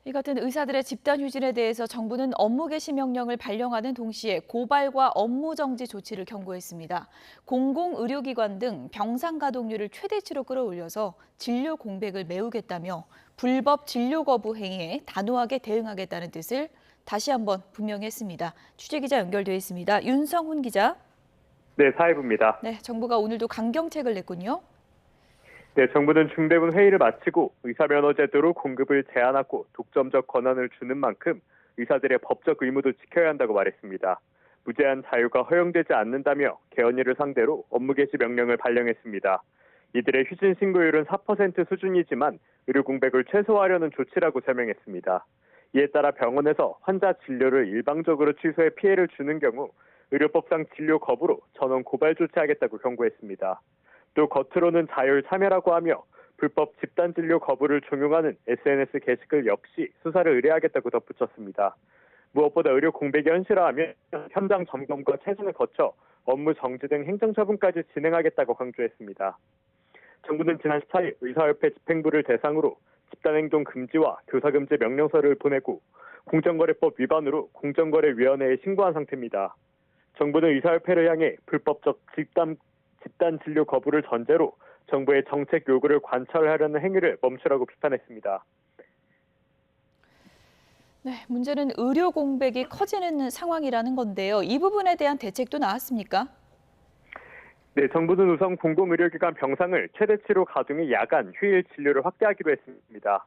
이 같은 의사들의 집단 휴진에 대해서 정부는 업무 개시 명령을 발령하는 동시에 고발과 업무 정지 조치를 경고했습니다. 공공의료기관 등 병상 가동률을 최대치로 끌어올려서 진료 공백을 메우겠다며 불법 진료 거부 행위에 단호하게 대응하겠다는 뜻을 다시 한번 분명히 했습니다. 취재기자 연결돼 있습니다. 윤성훈 기자. 네, 사회부입니다. 네, 정부가 오늘도 강경책을 냈군요. 네, 정부는 중대본 회의를 마치고 의사면허 제도로 공급을 제한하고 독점적 권한을 주는 만큼 의사들의 법적 의무도 지켜야 한다고 말했습니다. 무제한 자유가 허용되지 않는다며 개헌일을 상대로 업무 개시 명령을 발령했습니다. 이들의 휴진 신고율은 4% 수준이지만 의료 공백을 최소화하려는 조치라고 설명했습니다. 이에 따라 병원에서 환자 진료를 일방적으로 취소해 피해를 주는 경우 의료법상 진료 거부로 전원 고발 조치하겠다고 경고했습니다. 또 겉으로는 자율 참여라고 하며 불법 집단 진료 거부를 종용하는 SNS 게시글 역시 수사를 의뢰하겠다고 덧붙였습니다. 무엇보다 의료 공백이 현실화하면 현장 점검과 체증을 거쳐 업무 정지 등 행정처분까지 진행하겠다고 강조했습니다. 정부는 지난 14일 의사협회 집행부를 대상으로 집단행동 금지와 교사금지 명령서를 보내고 공정거래법 위반으로 공정거래위원회에 신고한 상태입니다. 정부는 의사협회를 향해 불법적 집단 진료 거부를 전제로 정부의 정책 요구를 관철하려는 행위를 멈추라고 비판했습니다. 네, 문제는 의료 공백이 커지는 상황이라는 건데요. 이 부분에 대한 대책도 나왔습니까? 네, 정부는 우선 공공의료기관 병상을 최대치로 가동해 야간, 휴일 진료를 확대하기로 했습니다.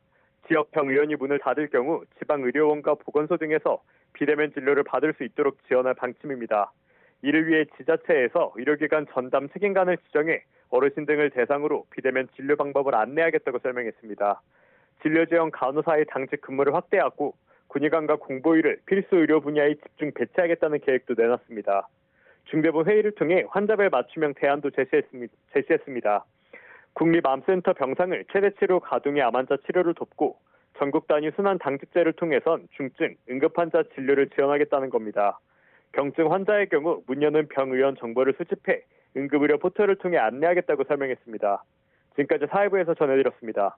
지역병 의원이 문을 닫을 경우 지방의료원과 보건소 등에서 비대면 진료를 받을 수 있도록 지원할 방침입니다. 이를 위해 지자체에서 의료기관 전담 책임관을 지정해 어르신 등을 대상으로 비대면 진료 방법을 안내하겠다고 설명했습니다. 진료지원 간호사의 당직 근무를 확대하고 군의관과 공보위를 필수 의료 분야에 집중 배치하겠다는 계획도 내놨습니다. 중대본 회의를 통해 환자별 맞춤형 대안도 제시했습니다. 국립암센터 병상을 최대치로 가동해 암 환자 치료를 돕고 전국 단위 순환 당직제를 통해선 중증, 응급 환자 진료를 지원하겠다는 겁니다. 경증 환자의 경우 문 여는 병의원 정보를 수집해 응급의료 포털을 통해 안내하겠다고 설명했습니다. 지금까지 사회부에서 전해드렸습니다.